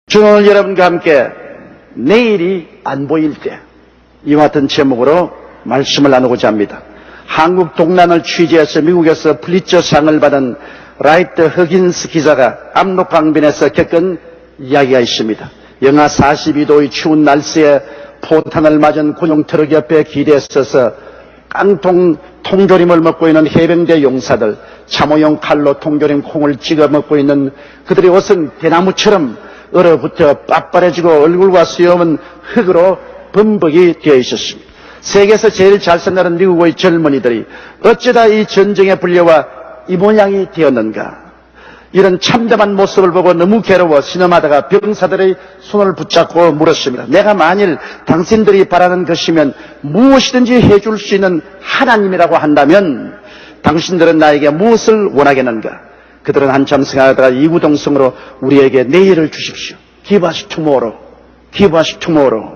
저는 오늘 여러분과 함께 내일이 안 보일 때 이와 같은 제목으로 말씀을 나누고자 합니다. 한국 동란을 취재해서 미국에서 플리처상을 받은 라이트 허긴스 기자가 압록강변에서 겪은 이야기가 있습니다. 영하 42도의 추운 날씨에 포탄을 맞은 군용 트럭 옆에 기대에 서서 깡통 통조림을 먹고 있는 해병대 용사들, 참호용 칼로 통조림 콩을 찍어 먹고 있는 그들의 옷은 대나무처럼 얼어붙어 빳빳해지고 얼굴과 수염은 흙으로 범벅이 되어 있었습니다. 세계에서 제일 잘 산다는 미국의 젊은이들이 어쩌다 이 전쟁에 불려와 이 모양이 되었는가. 이런 참담한 모습을 보고 너무 괴로워 신음하다가 병사들의 손을 붙잡고 물었습니다. 내가 만일 당신들이 바라는 것이면 무엇이든지 해줄 수 있는 하나님이라고 한다면 당신들은 나에게 무엇을 원하겠는가. 그들은 한참 생각하다가 이구동성으로 우리에게 내일을 주십시오. Give us tomorrow. Give us tomorrow.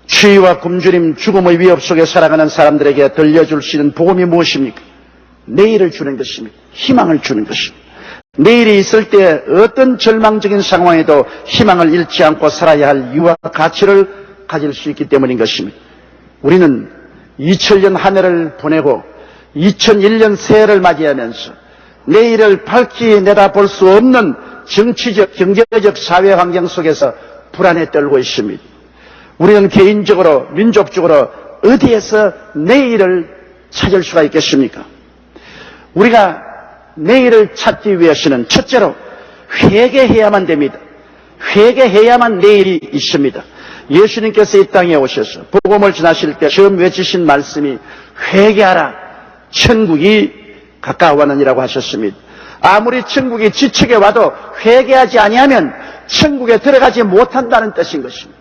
추위와 굶주림, 죽음의 위협 속에 살아가는 사람들에게 들려줄 수 있는 복음이 무엇입니까? 내일을 주는 것입니다. 희망을 주는 것입니다. 내일이 있을 때 어떤 절망적인 상황에도 희망을 잃지 않고 살아야 할 이유와 가치를 가질 수 있기 때문인 것입니다. 우리는 2000년 한 해를 보내고 2001년 새해를 맞이하면서 내일을 밝히 내다볼 수 없는 정치적, 경제적, 사회 환경 속에서 불안에 떨고 있습니다. 우리는 개인적으로, 민족적으로 어디에서 내일을 찾을 수가 있겠습니까? 우리가 내일을 찾기 위해서는 첫째로 회개해야만 됩니다. 회개해야만 내일이 있습니다. 예수님께서 이 땅에 오셔서 복음을 전하실 때 처음 외치신 말씀이 회개하라. 천국이 가까워하느니라고 하셨습니다. 아무리 천국이 지척에 와도 회개하지 아니하면 천국에 들어가지 못한다는 뜻인 것입니다.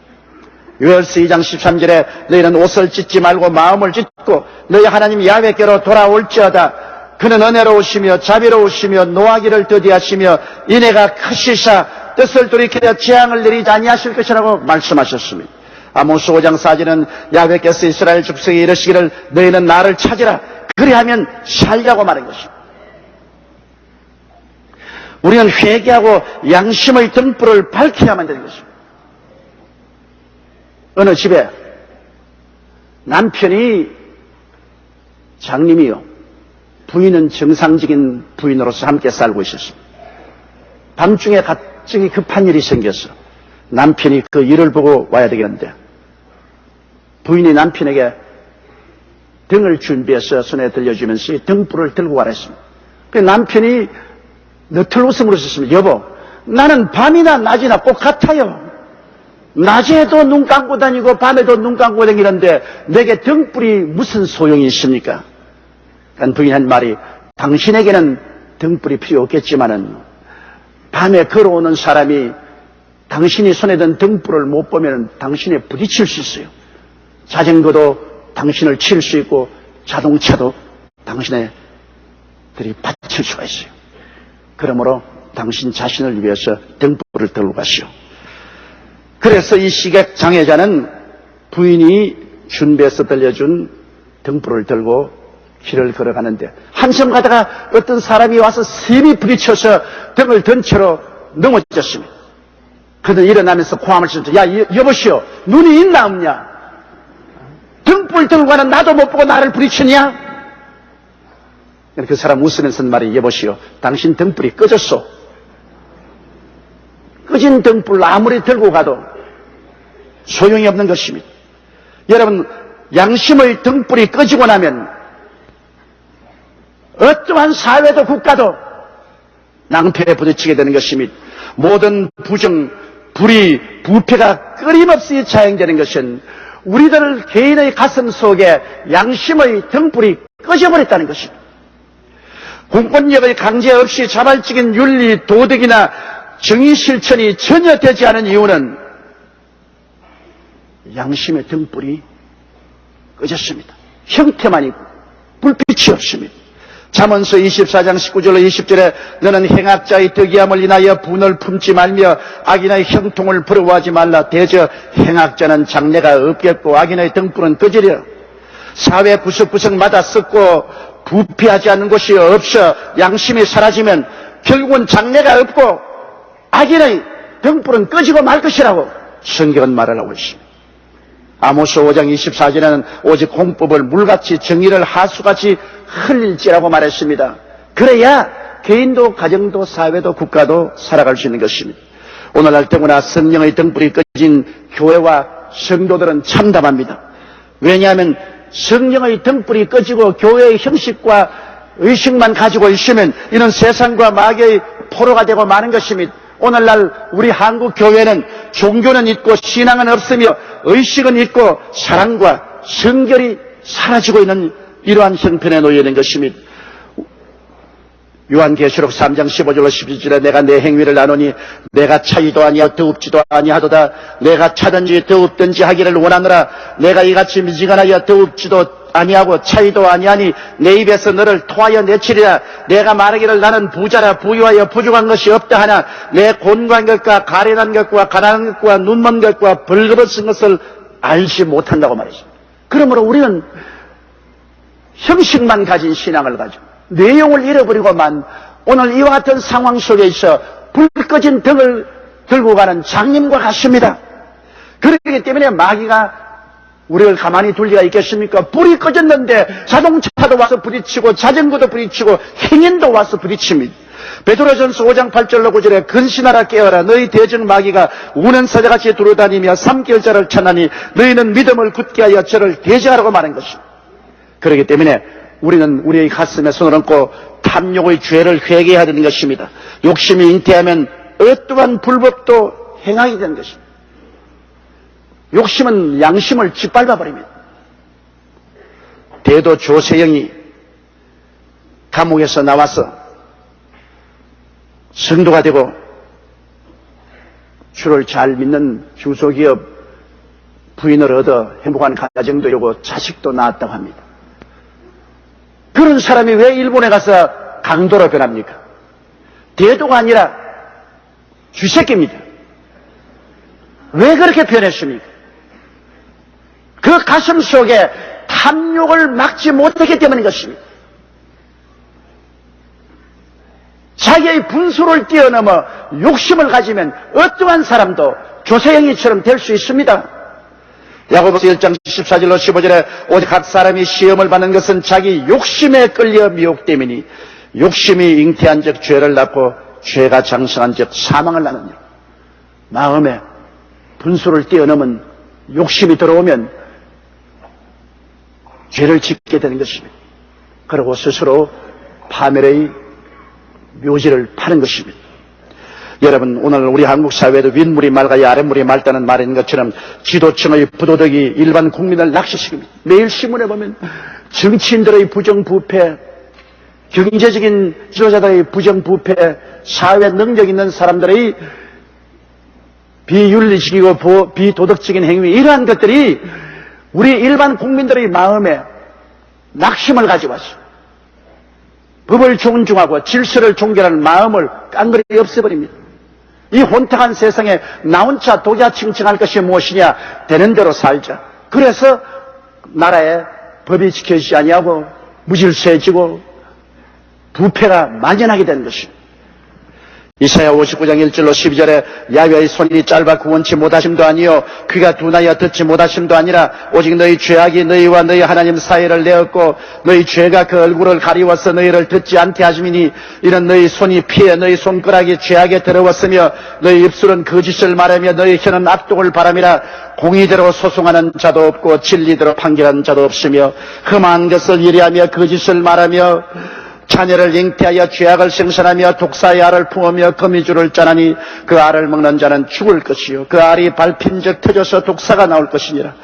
요엘서 2장 13절에 너희는 옷을 찢지 말고 마음을 찢고 너희 하나님 야훼께로 돌아올지어다. 그는 은혜로우시며 자비로우시며 노하기를 더디하시며 인애가 크시사 뜻을 돌이켜 재앙을 내리지 아니하실 것이라고 말씀하셨습니다. 아모스 5장 4절은 야훼께서 이스라엘 족속에 이르시기를 너희는 나를 찾으라. 그리하면 살자고 말한 것입니다. 우리는 회개하고 양심의 등불을 밝혀야만 되는 것입니다. 어느 집에 남편이 장님이요, 부인은 정상적인 부인으로서 함께 살고 있었습니다. 밤중에 갑자기 급한 일이 생겨서 남편이 그 일을 보고 와야 되겠는데 부인이 남편에게 등을 준비해서 손에 들려주면서 등불을 들고 가라 했습니다. 그래서 남편이 너틀 웃음으로 썼습니다. 여보, 나는 밤이나 낮이나 꼭 같아요. 낮에도 눈 감고 다니고 밤에도 눈 감고 다니는데 내게 등불이 무슨 소용이 있습니까? 그러니까 부인이 한 말이 당신에게는 등불이 필요 없겠지만은 밤에 걸어오는 사람이 당신이 손에 든 등불을 못 보면 당신에 부딪힐 수 있어요. 자전거도 당신을 칠 수 있고 자동차도 당신의 들이받칠 수가 있어요. 그러므로 당신 자신을 위해서 등불을 들고 가시오. 그래서 이 시각 장애자는 부인이 준비해서 들려준 등불을 들고 길을 걸어가는데 한참 가다가 어떤 사람이 와서 세미 부딪혀서 등을 든 채로 넘어졌습니다. 그는 일어나면서 고함을 치면서 야 여보시오, 눈이 있나 없냐? 등불 들고 가는 나도 못 보고 나를 부딪히냐? 그 사람 웃으면서 말이 여보시오, 당신 등불이 꺼졌소. 꺼진 등불 아무리 들고 가도 소용이 없는 것입니다. 여러분, 양심의 등불이 꺼지고 나면 어떠한 사회도 국가도 낭패에 부딪히게 되는 것입니다. 모든 부정, 불의, 부패가 끊임없이 자행되는 것은 우리들 개인의 가슴 속에 양심의 등불이 꺼져버렸다는 것입니다. 공권력의 강제 없이 자발적인 윤리, 도덕이나 정의 실천이 전혀 되지 않은 이유는 양심의 등불이 꺼졌습니다. 형태만 있고 불빛이 없습니다. 잠언서 24장 19절로 20절에 너는 행악자의 덕이함을 인하여 분을 품지 말며 악인의 형통을 부러워하지 말라. 대저 행악자는 장래가 없겠고 악인의 등불은 꺼지려. 사회 구석구석마다 썩고 부패하지 않는 곳이 없어 양심이 사라지면 결국은 장래가 없고 악인의 등불은 꺼지고 말 것이라고 성경은 말을 하고 있습니다. 아모스 5장 24절에는 오직 공법을 물같이 정의를 하수같이 흘릴지라고 말했습니다. 그래야 개인도 가정도 사회도 국가도 살아갈 수 있는 것입니다. 오늘날 더구나 성령의 등불이 꺼진 교회와 성도들은 참담합니다. 왜냐하면 성령의 등불이 꺼지고 교회의 형식과 의식만 가지고 있으면 이는 세상과 마귀의 포로가 되고 마는 것입니다. 오늘날 우리 한국 교회는 종교는 있고 신앙은 없으며 의식은 있고 사랑과 성결이 사라지고 있는 이러한 형편에 놓여 있는 것입니다. 요한계시록 3장 15절로 17절에 내가 내 행위를 아노니 내가 차이도 아니하 더웁지도 아니하도다. 내가 차든지 더웁든지 하기를 원하노라. 내가 이같이 미지근하여 더웁지도 아니하고 차이도 아니하니 내 입에서 너를 토하여 내치리라. 내가 말하기를 나는 부자라 부유하여 부족한 것이 없다 하나 내 곤고한 것과 가련한 것과 가난한 것과 눈먼 것과 벌거벗은 것을 알지 못한다고 말했습니다. 그러므로 우리는 형식만 가진 신앙을 가지고 내용을 잃어버리고만 오늘 이와 같은 상황 속에 있어 불 꺼진 등을 들고 가는 장님과 같습니다. 그렇기 때문에 마귀가 우리를 가만히 둘 리가 있겠습니까? 불이 꺼졌는데 자동차도 와서 부딪히고 자전거도 부딪히고 행인도 와서 부딪힙니다. 베드로전서 5장 8절로 9절에 근신하라 깨어라 너희 대적 마귀가 우는 사자같이 두루다니며 삼킬 자를 찾나니 너희는 믿음을 굳게 하여 저를 대적하라고 말한 것입니다. 그렇기 때문에 우리는 우리의 가슴에 손을 얹고 탐욕의 죄를 회개해야 되는 것입니다. 욕심이 잉태하면 어떠한 불법도 행하게 되는 것입니다. 욕심은 양심을 짓밟아버립니다. 대도 조세영이 감옥에서 나와서 성도가 되고 주를 잘 믿는 중소기업 부인을 얻어 행복한 가정도 이루고 자식도 낳았다고 합니다. 그런 사람이 왜 일본에 가서 강도로 변합니까? 대도가 아니라 쥐새끼입니다. 왜 그렇게 변했습니까? 그 가슴 속에 탐욕을 막지 못했기 때문인 것입니다. 자기의 분수를 뛰어넘어 욕심을 가지면 어떠한 사람도 조세영이처럼 될 수 있습니다. 야고보서 1장 14절로 15절에 오직 각 사람이 시험을 받는 것은 자기 욕심에 끌려 미혹됨이니 욕심이 잉태한 즉 죄를 낳고 죄가 장성한 즉 사망을 낳느니라. 마음에 분수를 뛰어넘은 욕심이 들어오면 죄를 짓게 되는 것입니다. 그리고 스스로 파멸의 묘지를 파는 것입니다. 여러분, 오늘 우리 한국 사회도 윗물이 맑아야 아랫물이 맑다는 말인 것처럼 지도층의 부도덕이 일반 국민을 낙시시킵니다. 매일 신문에 보면 정치인들의 부정부패, 경제적인 지도자들의 부정부패, 사회 능력 있는 사람들의 비윤리적이고 비도덕적인 행위, 이러한 것들이 우리 일반 국민들의 마음에 낙심을 가져왔어요. 법을 존중하고 질서를 존경하는 마음을 깡그리 없애버립니다. 이 혼탁한 세상에 나 혼자 독야층층할 것이 무엇이냐, 되는 대로 살자. 그래서 나라에 법이 지켜지지 아니하고 무질서해지고 부패가 만연하게 되는 것입니다. 이사야 59장 1절로 12절에 야훼의 손이 짧아 구원치 못하심도 아니요 귀가 둔하여 듣지 못하심도 아니라 오직 너희 죄악이 너희와 너희 하나님 사이를 내었고 너희 죄가 그 얼굴을 가리워서 너희를 듣지 않게 하심이니 이는 너희 손이 피해 너희 손가락이 죄악에 더러웠으며 너희 입술은 거짓을 말하며 너희 혀는 악독을 바람이라 공의대로 소송하는 자도 없고 진리대로 판결하는 자도 없으며 흠한 것을 이래하며 거짓을 말하며 자녀를 잉태하여 죄악을 생산하며 독사의 알을 품으며 거미줄을 짜나니 그 알을 먹는 자는 죽을 것이요 그 알이 밟힌 적 터져서 독사가 나올 것이니라.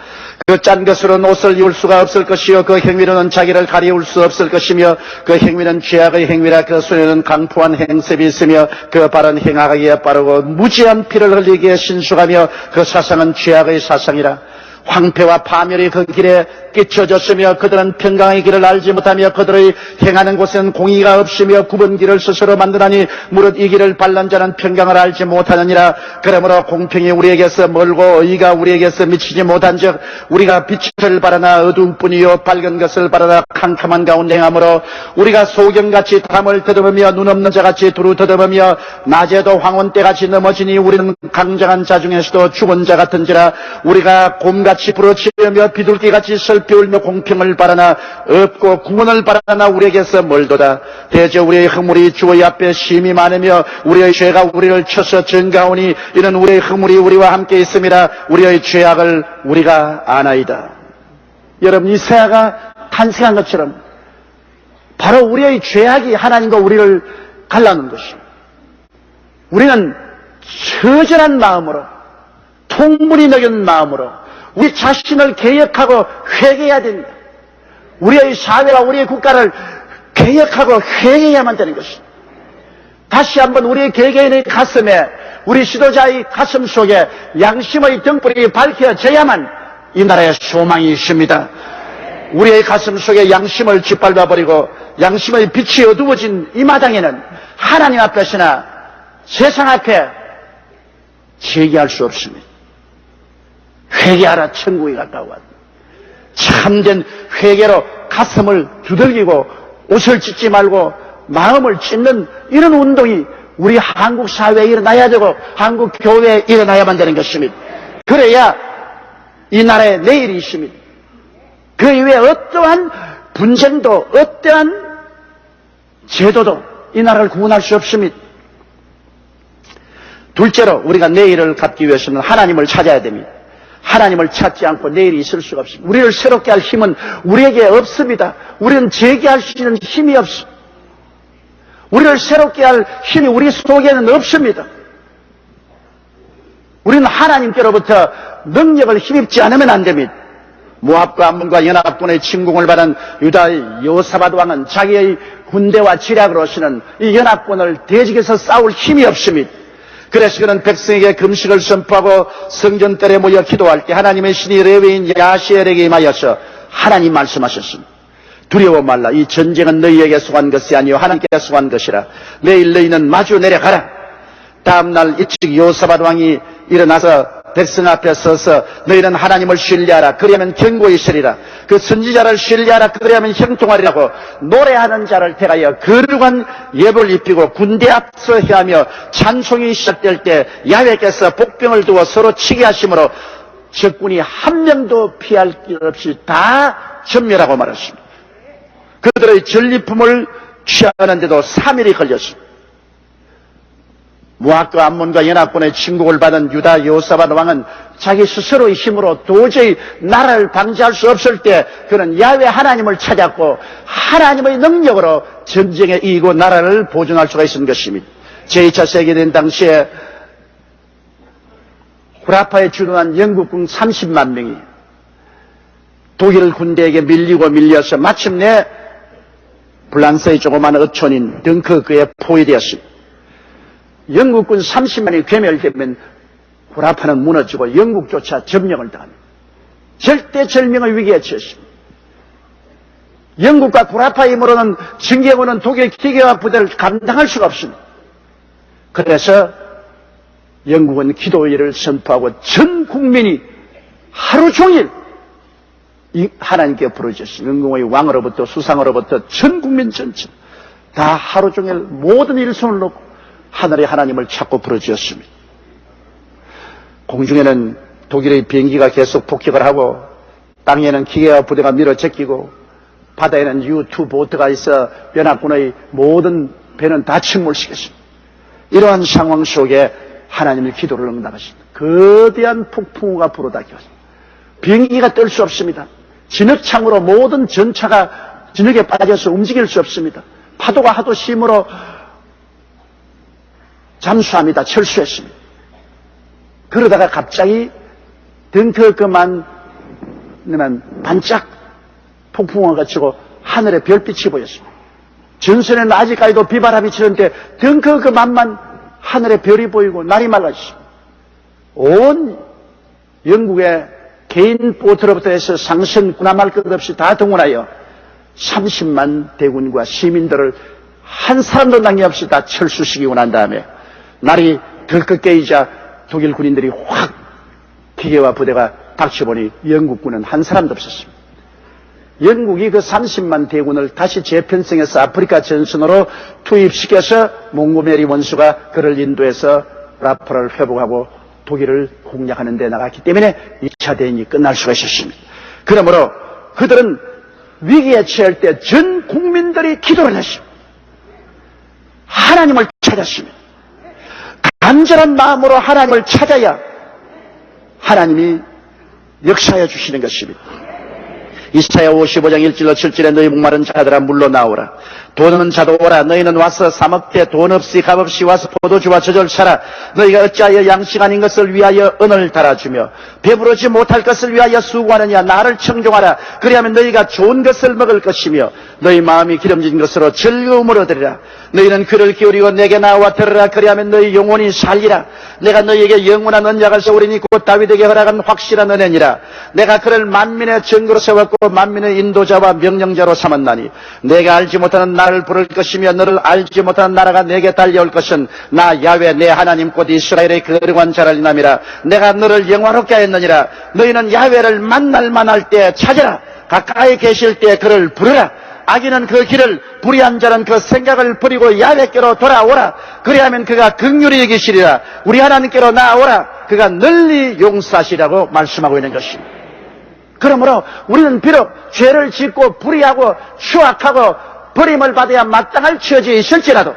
그 짠 것으로는 옷을 입을 수가 없을 것이요 그 행위로는 자기를 가리울 수 없을 것이며 그 행위는 죄악의 행위라. 그 손에는 강포한 행셉이 있으며 그 발은 행하기에 빠르고 무지한 피를 흘리기에 신속하며 그 사상은 죄악의 사상이라. 황폐와 파멸이 그 길에 끼쳐졌으며 그들은 평강의 길을 알지 못하며 그들의 행하는 곳에는 공의가 없으며 굽은 길을 스스로 만드나니 무릇 이 길을 밟는 자는 평강을 알지 못하느니라. 그러므로 공평이 우리에게서 멀고 의가 우리에게서 미치지 못한즉 우리가 빛을 바라나 어두움뿐이요 밝은 것을 바라나 캄캄한 가운데 행함으로 우리가 소경같이 담을 더듬으며 눈 없는 자같이 두루 더듬으며 낮에도 황혼때같이 넘어지니 우리는 강장한 자 중에서도 죽은 자 같은지라. 우리가 곰같이 부러치며 비둘기같이 슬피울며 공평을 바라나 없고 구원을 바라나 우리에게서 멀도다. 대저 우리의 허물이 주의 앞에 심히 많으며 우리의 죄가 우리를 쳐서 증가오니 이는 우리의 허물이 우리와 함께 있음이라. 우리의 죄악을 우리가 아나이다. 여러분, 이사야가 탄생한 것처럼 바로 우리의 죄악이 하나님과 우리를 갈라놓은 것입니다. 우리는 처절한 마음으로, 통분이 녹은 마음으로 우리 자신을 개혁하고 회개해야 됩니다. 우리의 사회와 우리의 국가를 개혁하고 회개해야만 되는 것입니다. 다시 한번 우리의 개개인의 가슴에, 우리 지도자의 가슴 속에 양심의 등불이 밝혀져야만 이 나라에 소망이 있습니다. 우리의 가슴 속에 양심을 짓밟아버리고 양심의 빛이 어두워진 이 마당에는 하나님 앞에서나 세상 앞에 제기할 수 없습니다. 회개하라, 천국이 가까워. 참된 회개로 가슴을 두들기고 옷을 찢지 말고 마음을 찢는 이런 운동이 우리 한국 사회에 일어나야 되고 한국 교회에 일어나야만 되는 것입니다. 그래야 이 나라에 내일이 있습니다. 그 이외에 어떠한 분쟁도 어떠한 제도도 이 나라를 구원할 수 없습니다. 둘째로 우리가 내일을 갖기 위해서는 하나님을 찾아야 됩니다. 하나님을 찾지 않고 내일이 있을 수가 없습니다. 우리를 새롭게 할 힘은 우리에게 없습니다. 우리는 재기할 수 있는 힘이 없습니다. 우리를 새롭게 할 힘이 우리 속에는 없습니다. 우리는 하나님께로부터 능력을 힘입지 않으면 안 됩니다. 모압과 암몬과 연합군의 침공을 받은 유다 여호사밧 왕은 자기의 군대와 지략으로서는 이 연합군을 대적해서 싸울 힘이 없습니다. 그래서 그는 백성에게 금식을 선포하고 성전뜰에 모여 기도할 때 하나님의 신이 레위인 야시엘에게 임하여서 하나님 말씀하셨습니다. 두려워 말라. 이 전쟁은 너희에게 속한 것이 아니요 하나님께 속한 것이라. 내일 너희는 마주 내려가라. 다음날 일찍 여호사밧 왕이 일어나서 백성 앞에 서서 너희는 하나님을 신뢰하라. 그리하면 견고히 있으리라. 그 선지자를 신뢰하라. 그리하면 형통하리라고 노래하는 자를 택하여 거룩한 예복을 입히고 군대 앞서 헤하며 찬송이 시작될 때 야훼께서 복병을 두어 서로 치게 하심으로 적군이 한 명도 피할 길 없이 다 전멸하고 말았습니다. 그들의 전리품을 취하는데도 3일이 걸렸습니다. 모압과 암몬과 연합군의 침공을 받은 유다 여호사밧 왕은 자기 스스로의 힘으로 도저히 나라를 방지할 수 없을 때 그는 야훼 하나님을 찾았고 하나님의 능력으로 전쟁에 이기고 나라를 보존할 수가 있는 것입니다. 제2차 세계대전 당시에 후라파에 주둔한 영국군 30만 명이 독일 군대에게 밀려서 마침내 프랑스의 조그마한 어촌인 덩크크에 포위되었습니다. 영국군 30만이 괴멸되면 후라파는 무너지고 영국조차 점령을 당합니다. 절대절명의 위기에 처했습니다. 영국과 후라파의 힘으로는 정경호는 독일 기계화 부대를 감당할 수가 없습니다. 그래서 영국은 기도회를 선포하고 전 국민이 하루 종일 하나님께 부르짖었습니다. 영국의 왕으로부터 수상으로부터 전 국민 전체 다 하루 종일 모든 일손을 놓고 하늘의 하나님을 찾고 부르짖었습니다. 공중에는 독일의 비행기가 계속 폭격을 하고 땅에는 기계와 부대가 밀어제끼고 바다에는 U2 보트가 있어 연합군의 모든 배는 다 침몰시켰습니다. 이러한 상황 속에 하나님의 기도를 응답하십니다. 거대한 폭풍우가 불어닥쳤습니다. 비행기가 뜰 수 없습니다. 진흙창으로 모든 전차가 진흙에 빠져서 움직일 수 없습니다. 파도가 하도 심으로 잠수합니다. 철수했습니다. 그러다가 갑자기 덩크크만 반짝 폭풍우가 치고 하늘에 별빛이 보였습니다. 전선에는 아직까지도 비바람이 치는데 덩크크만만 하늘에 별이 보이고 날이 맑아졌습니다. 온 영국의 개인 보트로부터 해서 상선 군함할 것 없이 다 동원하여 30만 대군과 시민들을 한 사람도 남김없이 다 철수시키고 난 다음에 날이 들끓게이자 독일 군인들이 확 기계와 부대가 닥쳐보니 영국군은 한 사람도 없었습니다. 영국이 그 30만 대군을 다시 재편성해서 아프리카 전선으로 투입시켜서 몽고메리 원수가 그를 인도해서 라포를 회복하고 독일을 공략하는 데 나갔기 때문에 2차 대전이 끝날 수가 있었습니다. 그러므로 그들은 위기에 처할 때 전 국민들이 기도를 했습니다. 하나님을 찾았습니다. 간절한 마음으로 하나님을 찾아야 하나님이 역사해 주시는 것입니다. 이사야 55장 1절로 7절에 너희 목마른 자들아 물러 나오라. 돈 없는 자도 오라. 너희는 와서 사 먹되 돈 없이 값 없이 와서 포도주와 저절 사라. 너희가 어찌하여 양식 아닌 것을 위하여 은을 달아주며 배부르지 못할 것을 위하여 수고하느냐. 나를 청종하라. 그리하면 너희가 좋은 것을 먹을 것이며 너희 마음이 기름진 것으로 즐거움을 얻으리라. 너희는 귀를 기울이고 내게 나와 들으라. 그리하면 너희 영혼이 살리라. 내가 너희에게 영원한 언약을 세우리니 곧 다윗에게 허락한 확실한 은혜니라. 내가 그를 만민의 증거로 세웠고 만민의 인도자와 명령자로 삼았나니 내가 알지 못하는 나를 부를 것이며 너를 알지 못하는 나라가 내게 달려올 것은 나 야훼 내 하나님 곧 이스라엘의 거룩한 자를 인함이라. 내가 너를 영화롭게 하였느니라. 너희는 야훼를 만날 만할 때 찾아라. 가까이 계실 때 그를 부르라. 악인은 그 길을 불의한 자는 그 생각을 버리고 야훼께로 돌아오라. 그리하면 그가 긍휼히 여기시리라. 우리 하나님께로 나아오라. 그가 널리 용서하시라고 말씀하고 있는 것입니다. 그러므로 우리는 비록 죄를 짓고 불의하고 추악하고 버림을 받아야 마땅할 처지에 있을지라도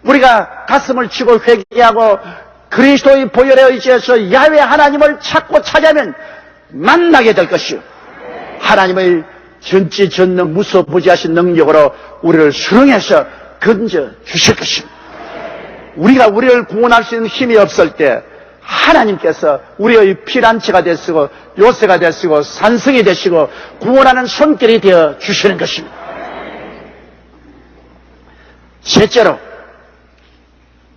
우리가 가슴을 치고 회개하고 그리스도의 보혈에 의지해서 야훼 하나님을 찾고 찾아면 만나게 될 것이요 하나님의 전지전능 무소부지하신 능력으로 우리를 수능해서 건져 주실 것입니다. 우리가 우리를 구원할 수 있는 힘이 없을 때 하나님께서 우리의 피난처가 되시고 요새가 되시고 산성이 되시고 구원하는 손길이 되어 주시는 것입니다. 셋째로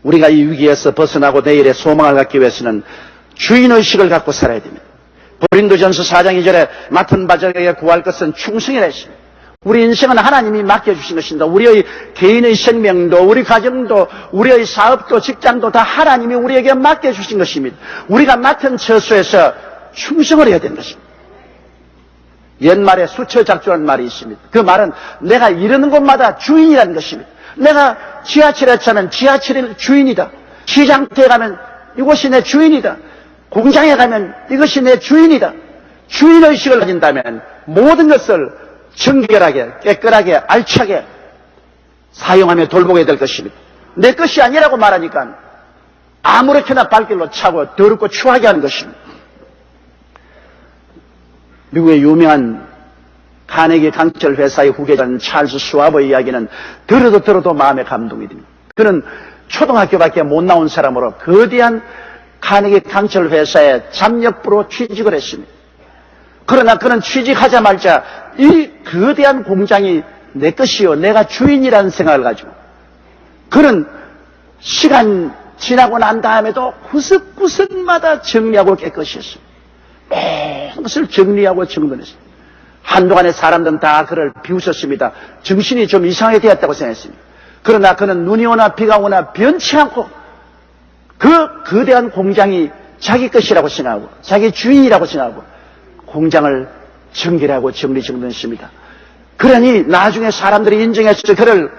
우리가 이 위기에서 벗어나고 내일의 소망을 갖기 위해서는 주인의식을 갖고 살아야 됩니다. 고린도전서 4장 2절에 맡은 바에게 구할 것은 충성이라 했습니다. 우리 인생은 하나님이 맡겨주신 것입니다. 우리의 개인의 생명도 우리 가정도 우리의 사업도 직장도 다 하나님이 우리에게 맡겨주신 것입니다. 우리가 맡은 처소에서 충성을 해야 되는 것입니다. 옛말에 수처작주라는 말이 있습니다. 그 말은 내가 이르는 곳마다 주인이라는 것입니다. 내가 지하철에 타면 지하철의 주인이다. 시장터에 가면 이곳이 내 주인이다. 공장에 가면 이것이 내 주인이다. 주인의식을 가진다면 모든 것을 정결하게 깨끗하게 알차게 사용하며 돌보게 될 것입니다. 내 것이 아니라고 말하니까 아무렇게나 발길로 차고 더럽고 추하게 하는 것입니다. 미국의 유명한 카네기 강철 회사의 후계자인 찰스 슈와버의 이야기는 들어도 마음에 감동이 됩니다. 그는 초등학교밖에 못 나온 사람으로 거대한 카네기 강철 회사에 잠역부로 취직을 했습니다. 그러나 그는 취직하자마자 이 거대한 공장이 내 것이요 내가 주인이라는 생각을 가지고 그는 시간 지나고 난 다음에도 구석구석마다 정리하고 깨끗이 했습니다. 모든 것을 정리하고 정돈했습니다. 한동안에 사람들은 다 그를 비웃었습니다. 정신이 좀 이상하게 되었다고 생각했습니다. 그러나 그는 눈이 오나 비가 오나 변치 않고 그 거대한 공장이 자기 것이라고 생각하고 자기 주인이라고 생각하고 공장을 정결하고 정리정돈했습니다. 그러니 나중에 사람들이 인정해서 그를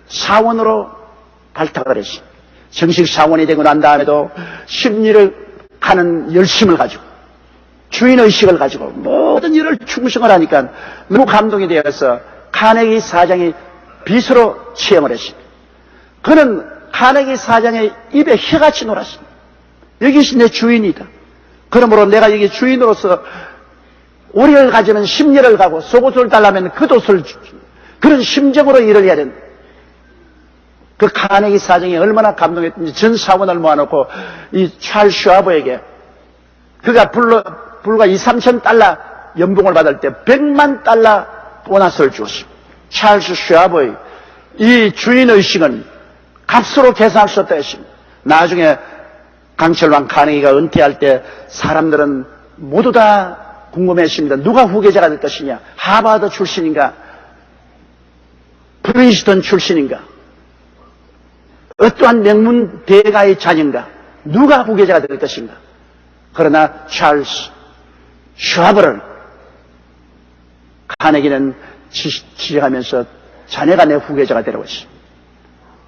사원으로 발탁을 했습니다. 정식 사원이 되고 난 다음에도 심리를 하는 열심을 가지고 주인의식을 가지고 모든 일을 충성을 하니까 너무 감동이 되어서 카네기 사장이 비서로 채용을 했습니다. 그는 카네기 사장의 입에 혀같이 놀았습니다. 여기서 내 주인이다. 그러므로 내가 여기 주인으로서 우리를 가지는 심리를 가고 속옷을 달라면 겉옷을 그런 심정으로 일을 해야 된다. 그 카네기 사장이 얼마나 감동했던지 전 사원을 모아놓고 이 찰스 슈와버에게 그가 불과 2, 3천 달러 연봉을 받을 때 100만 달러 보너스를 주었습니다. 찰스 슈와버의 이 주인의식은 값으로 계산할 수 없다 했습니다. 나중에 강철왕 카네기가 은퇴할 때 사람들은 모두 다 궁금했습니다. 누가 후계자가 될 것이냐? 하버드 출신인가? 프린스턴 출신인가? 어떠한 명문 대가의 자녀인가? 누가 후계자가 될 것인가? 그러나 찰스 슈와브를 카네기는 지적하면서 자네가 내 후계자가 되라고 했습니다.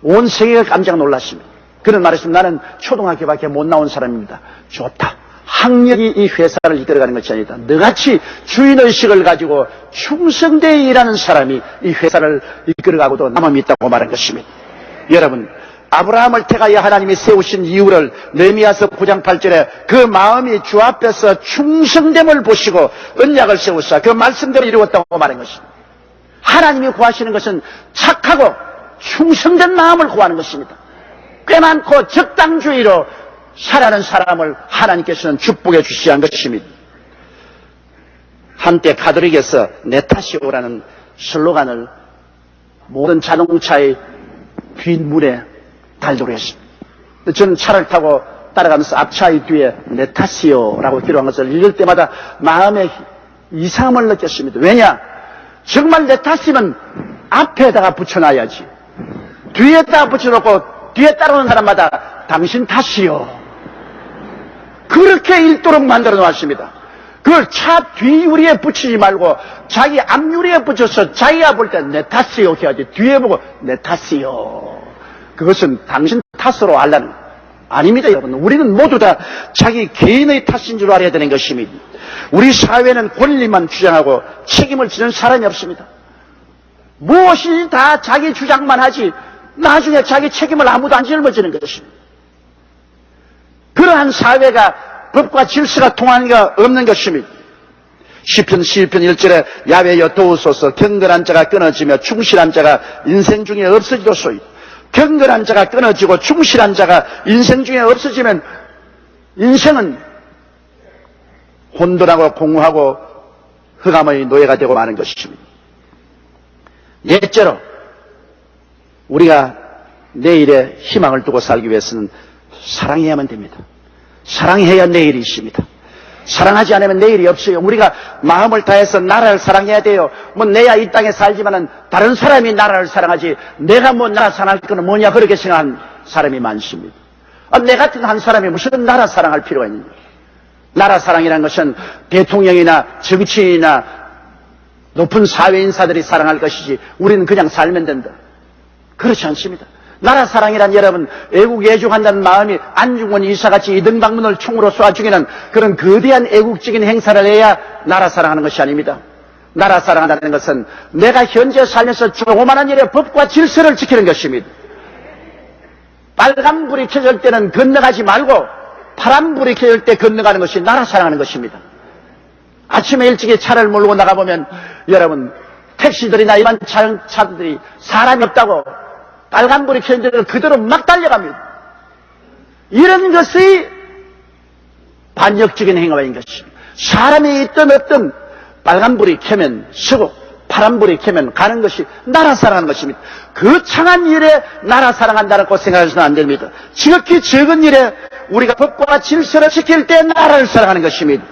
온 세계가 깜짝 놀랐습니다. 그는 말했습니다. 나는 초등학교밖에 못 나온 사람입니다. 좋다. 학력이 이 회사를 이끌어가는 것이 아니다. 너같이 주인의식을 가지고 충성되어 일하는 사람이 이 회사를 이끌어가고도 남음이 있다고 말한 것입니다. 여러분, 아브라함을 택하여 하나님이 세우신 이유를 느헤미야서 9장 8절에 그 마음이 주 앞에서 충성됨을 보시고 언약을 세우사 그 말씀대로 이루었다고 말한 것입니다. 하나님이 구하시는 것은 착하고 충성된 마음을 구하는 것입니다. 꽤 많고 적당주의로 살아가는 사람을 하나님께서는 축복해 주시야 한 것입니다. 한때 카톨릭에서 내 탓이오라는 슬로건을 모든 자동차의 뒷문에 달도록 했습니다. 저는 차를 타고 따라가면서 앞차의 뒤에 내 탓이요라고 기록한 것을 읽을 때마다 마음에 이상함을 느꼈습니다. 왜냐? 정말 내 탓이면 앞에다가 붙여놔야지. 뒤에다가 붙여놓고 뒤에 따라오는 사람마다 당신 탓이요. 그렇게 읽도록 만들어 놓았습니다. 그걸 차 뒷유리에 붙이지 말고 자기 앞유리에 붙여서 자기가 볼 때 내 탓이요 해야지. 뒤에 보고 내 탓이요. 그것은 당신 탓으로 알라는 아닙니다, 여러분. 우리는 모두 다 자기 개인의 탓인 줄 알아야 되는 것입니다. 우리 사회는 권리만 주장하고 책임을 지는 사람이 없습니다. 무엇이 다 자기 주장만 하지 나중에 자기 책임을 아무도 안 짊어지는 것입니다. 그러한 사회가 법과 질서가 통하는 게 없는 것입니다. 시편 1절에 야훼여 도우소서 경건한 자가 끊어지며 충실한 자가 인생 중에 없어지도소이다. 경건한 자가 끊어지고 충실한 자가 인생 중에 없어지면 인생은 혼돈하고 공허하고 흑암의 노예가 되고 마는 것입니다. 넷째로 우리가 내일의 희망을 두고 살기 위해서는 사랑해야만 됩니다. 사랑해야 내일이 있습니다. 사랑하지 않으면 내일이 없어요. 우리가 마음을 다해서 나라를 사랑해야 돼요. 뭐 내야 이 땅에 살지만은 다른 사람이 나라를 사랑하지 내가 뭐 나라 사랑할 거는 뭐냐 그렇게 생각하는 사람이 많습니다. 내 같은 한 사람이 무슨 나라 사랑할 필요가 있느냐. 나라 사랑이라는 것은 대통령이나 정치인이나 높은 사회 인사들이 사랑할 것이지 우리는 그냥 살면 된다. 그렇지 않습니다. 나라 사랑이란 여러분 애국 애족한다는 마음이 안중근 이사같이 이등방문을 총으로 쏴 죽이는 그런 거대한 애국적인 행사를 해야 나라 사랑하는 것이 아닙니다. 나라 사랑한다는 것은 내가 현재 살면서 조그마한 일에 법과 질서를 지키는 것입니다. 빨간불이 켜질 때는 건너가지 말고 파란불이 켜질 때 건너가는 것이 나라 사랑하는 것입니다. 아침에 일찍이 차를 몰고 나가보면 여러분 택시들이나 일반 차들이 사람이 없다고 빨간불이 켜진 데를 그대로 막 달려갑니다. 이런 것이 반역적인 행위인 것입니다. 사람이 있든 없든 빨간불이 켜면 서고 파란불이 켜면 가는 것이 나라 사랑하는 것입니다. 그 창한 일에 나라 사랑한다고 생각해서는 안 됩니다. 지극히 적은 일에 우리가 법과 질서를 지킬 때 나라를 사랑하는 것입니다.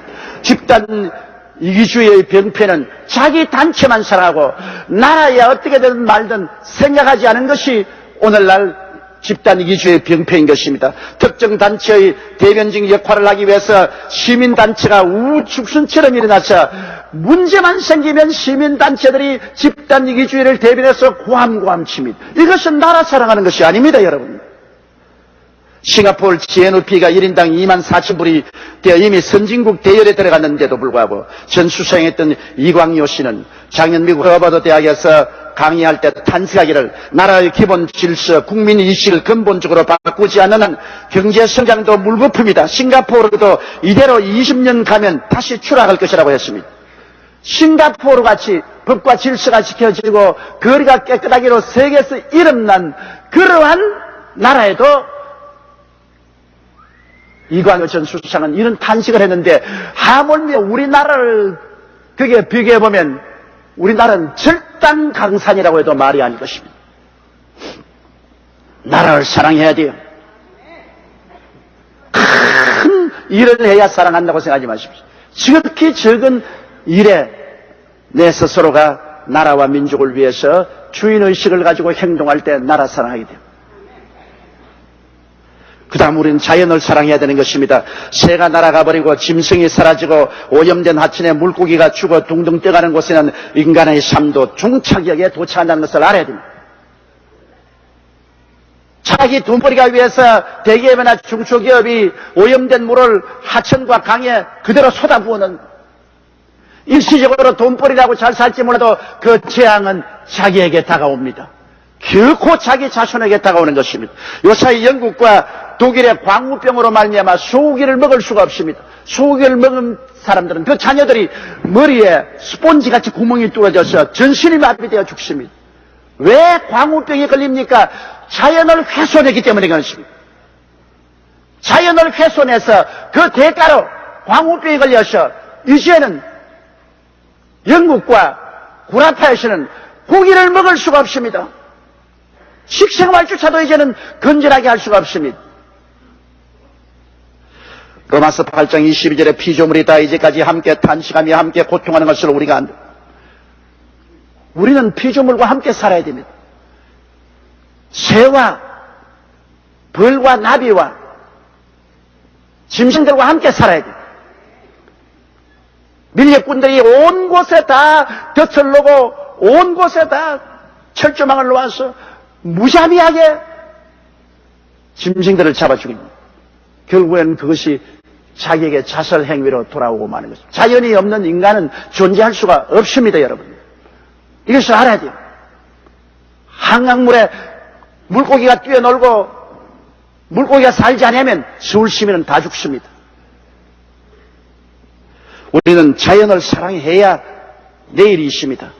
집단 이기주의의 병폐는 자기 단체만 사랑하고 나라에 어떻게 되든 말든 생각하지 않은 것이 오늘날 집단 이기주의의 병폐인 것입니다. 특정 단체의 대변적 역할을 하기 위해서 시민단체가 우죽순처럼 일어나서 문제만 생기면 시민단체들이 집단 이기주의를 대변해서 고함고함 칩니다. 이것은 나라 사랑하는 것이 아닙니다, 여러분. 싱가포르 GNP가 1인당 24,000불이 되어 이미 선진국 대열에 들어갔는데도 불구하고 전 수상했던 이광요 씨는 작년 미국 하버드 대학에서 강의할 때 탄식하기를 나라의 기본 질서, 국민 인식을 근본적으로 바꾸지 않는 한 경제 성장도 물거품이다. 싱가포르도 이대로 20년 가면 다시 추락할 것이라고 했습니다. 싱가포르 같이 법과 질서가 지켜지고 거리가 깨끗하기로 세계에서 이름난 그러한 나라에도 이광요 전 수상은 이런 탄식을 했는데 하물며 우리나라를 그게 비교해보면 우리나라는 절단 강산이라고 해도 말이 아닐 것입니다. 나라를 사랑해야 돼요. 큰 일을 해야 사랑한다고 생각하지 마십시오. 지극히 적은 일에 내 스스로가 나라와 민족을 위해서 주인의식을 가지고 행동할 때 나라 사랑하게 돼요. 그 다음 우리는 자연을 사랑해야 되는 것입니다. 새가 날아가 버리고 짐승이 사라지고 오염된 하천에 물고기가 죽어 둥둥 떠가는 곳에는 인간의 삶도 종착역에 도착한다는 것을 알아야 됩니다. 자기 돈벌이가 위해서 대기업이나 중소기업이 오염된 물을 하천과 강에 그대로 쏟아부어는 일시적으로 돈벌이라고 잘 살지 몰라도 그 재앙은 자기에게 다가옵니다. 결코 자기 자손에게 다가오는 것입니다. 요사이 영국과 독일의 광우병으로 말미암아 소고기를 먹을 수가 없습니다. 소고기를 먹은 사람들은 그 자녀들이 머리에 스폰지같이 구멍이 뚫어져서 전신이 마비되어 죽습니다. 왜 광우병이 걸립니까? 자연을 훼손했기 때문에 그렇습니다. 자연을 훼손해서 그 대가로 광우병이 걸려서 이제는 영국과 구라파에서는 고기를 먹을 수가 없습니다. 식생활조차도 이제는 건전하게 할 수가 없습니다. 로마서 8장 22절에 피조물이 다 이제까지 함께 탄식하며 함께 고통하는 것을 우리가 안다. 우리는 피조물과 함께 살아야 됩니다. 새와 벌과 나비와 짐승들과 함께 살아야 됩니다. 밀렵꾼들이 온 곳에 다 덫을 놓고 온 곳에 다 철조망을 놓아서 무자비하게 짐승들을 잡아 죽입니다. 결국에는 그것이 자기에게 자살 행위로 돌아오고 마는 것입니다. 자연이 없는 인간은 존재할 수가 없습니다, 여러분. 이것을 알아야 돼요. 한강물에 물고기가 뛰어놀고 물고기가 살지 않으면 서울 시민은 다 죽습니다. 우리는 자연을 사랑해야 내일이 있습니다.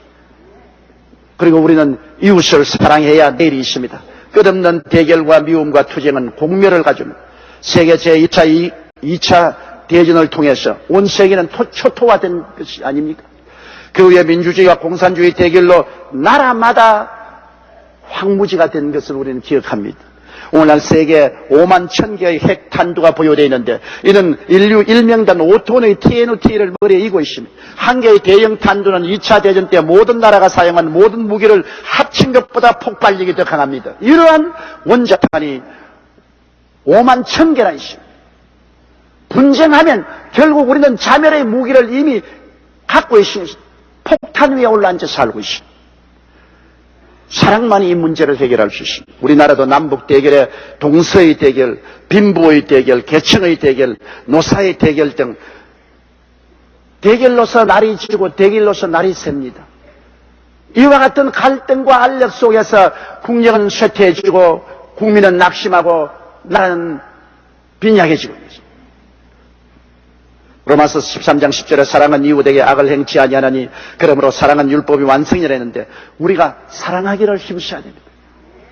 그리고 우리는 이웃을 사랑해야 내일이 있습니다. 끝없는 대결과 미움과 투쟁은 공멸을 가져옵니다. 세계 제2차 대전을 통해서 온 세계는 초토화된 것이 아닙니까? 그 후에 민주주의와 공산주의 대결로 나라마다 황무지가 된 것을 우리는 기억합니다. 오늘날 세계 5만 1000개의 핵탄두가 보유되어 있는데 이는 인류 1명당 5톤의 TNT를 머리에 이고 있습니다. 한 개의 대형 탄두는 2차 대전 때 모든 나라가 사용한 모든 무기를 합친 것보다 폭발력이 더 강합니다. 이러한 원자탄이 5만 1000개나 있습니다. 분쟁하면 결국 우리는 자멸의 무기를 이미 갖고 있습니다. 폭탄 위에 올라앉아 살고 있습니다. 사랑만이 이 문제를 해결할 수 있습니다. 우리나라도 남북 대결에 동서의 대결, 빈부의 대결, 계층의 대결, 노사의 대결 등 대결로서 날이 지고 대결로서 날이 셉니다. 이와 같은 갈등과 알력 속에서 국력은 쇠퇴해지고 국민은 낙심하고 나라는 빈약해지고 있습니다. 로마서 13장 10절에 사랑은 이웃에게 악을 행치 아니하나니 그러므로 사랑은 율법이 완성이라 했는데 우리가 사랑하기를 힘써야 됩니다.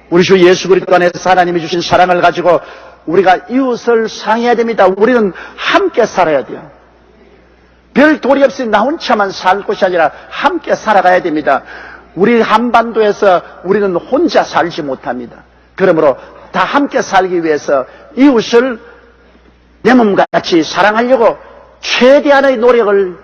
우리 주 예수 그리스도 안에서 하나님이 주신 사랑을 가지고 우리가 이웃을 사랑해야 됩니다. 우리는 함께 살아야 돼요. 별 도리 없이 나 혼자만 살 것이 아니라 함께 살아가야 됩니다. 우리 한반도에서 우리는 혼자 살지 못합니다. 그러므로 다 함께 살기 위해서 이웃을 내 몸같이 사랑하려고 최대한의 노력을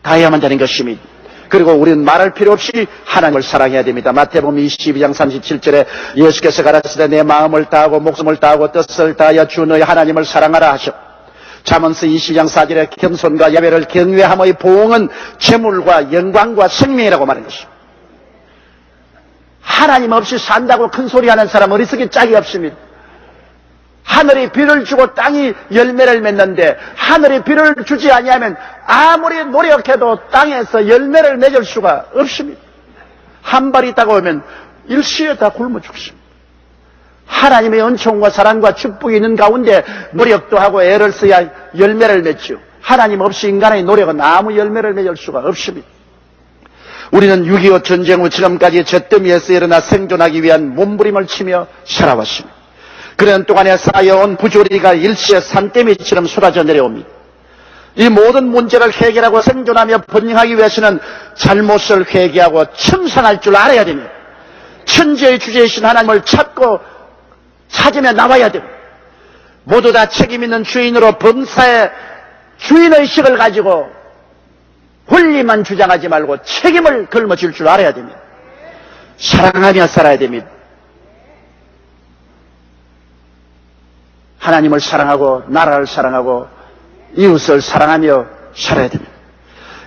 다해야만 되는 것입니다. 그리고 우리는 말할 필요 없이 하나님을 사랑해야 됩니다. 마태복음 22장 37절에 예수께서 가라사대 내 마음을 다하고 목숨을 다하고 뜻을 다하여 주 너희 하나님을 사랑하라 하셨. 잠언서 20장 4절에 겸손과 야훼를 경외함의 보응은 재물과 영광과 생명이라고 말한 것입니다. 하나님 없이 산다고 큰 소리하는 사람 어리석이 짝이 없습니다. 하늘이 비를 주고 땅이 열매를 맺는데 하늘이 비를 주지 아니하면 아무리 노력해도 땅에서 열매를 맺을 수가 없습니다. 한 발이 다가오면 일시에 다 굶어 죽습니다. 하나님의 은총과 사랑과 축복이 있는 가운데 노력도 하고 애를 써야 열매를 맺죠. 하나님 없이 인간의 노력은 아무 열매를 맺을 수가 없습니다. 우리는 6.25 전쟁 후 지금까지 잿더미에서 일어나 생존하기 위한 몸부림을 치며 살아왔습니다. 그런 동안에 쌓여온 부조리가 일시에 산더미처럼 쏟아져 내려옵니다. 이 모든 문제를 해결하고 생존하며 번영하기 위해서는 잘못을 회개하고 청산할 줄 알아야 됩니다. 천지의 주제이신 하나님을 찾고 찾으며 나와야 됩니다. 모두 다 책임 있는 주인으로 범사의 주인의식을 가지고 권리만 주장하지 말고 책임을 걸머질 줄 알아야 됩니다. 사랑하며 살아야 됩니다. 하나님을 사랑하고 나라를 사랑하고 이웃을 사랑하며 살아야 됩니다.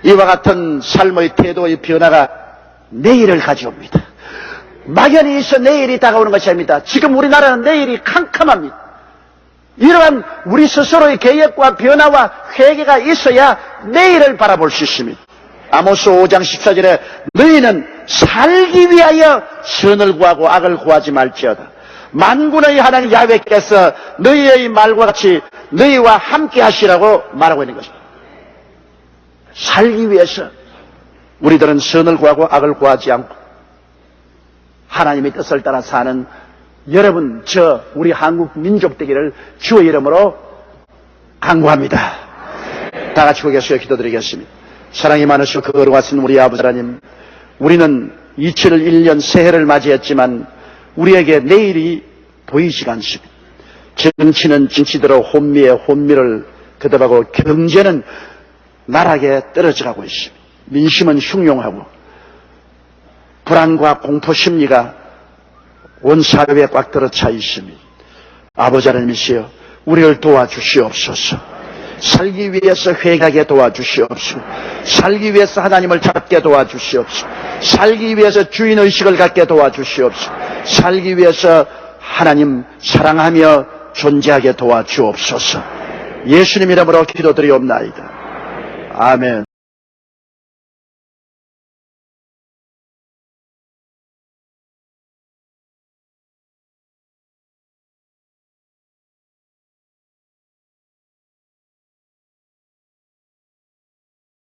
이와 같은 삶의 태도의 변화가 내일을 가져옵니다. 막연히 있어 내일이 다가오는 것이 아닙니다. 지금 우리나라는 내일이 캄캄합니다. 이러한 우리 스스로의 계획과 변화와 회개가 있어야 내일을 바라볼 수 있습니다. 아모스 5장 14절에 너희는 살기 위하여 선을 구하고 악을 구하지 말지어다. 만군의 하나님 야훼께서 너희의 말과 같이 너희와 함께 하시라고 말하고 있는 것입니다. 살기 위해서 우리들은 선을 구하고 악을 구하지 않고 하나님의 뜻을 따라 사는 여러분, 우리 한국 민족 되기를 주의 이름으로 간구합니다. 다 같이 고개숙여 기도드리겠습니다. 사랑이 많으시고 거룩하신 우리 아버지 하나님, 우리는 2001년 새해를 맞이했지만 우리에게 내일이 보이지가 않습니다. 정치는 정치대로 혼미에 혼미를 거듭하고 경제는 나락에 떨어져가고 있습니다. 민심은 흉흉하고 불안과 공포 심리가 온 사회에 꽉 들어차 있습니다. 아버지 하나님이시여, 우리를 도와주시옵소서. 살기 위해서 회개하게 도와주시옵소서. 살기 위해서 하나님을 잡게 도와주시옵소서. 살기 위해서 주인의식을 갖게 도와주시옵소서. 살기 위해서 하나님 사랑하며 존재하게 도와주옵소서. 예수님 이름으로 기도드리옵나이다. 아멘.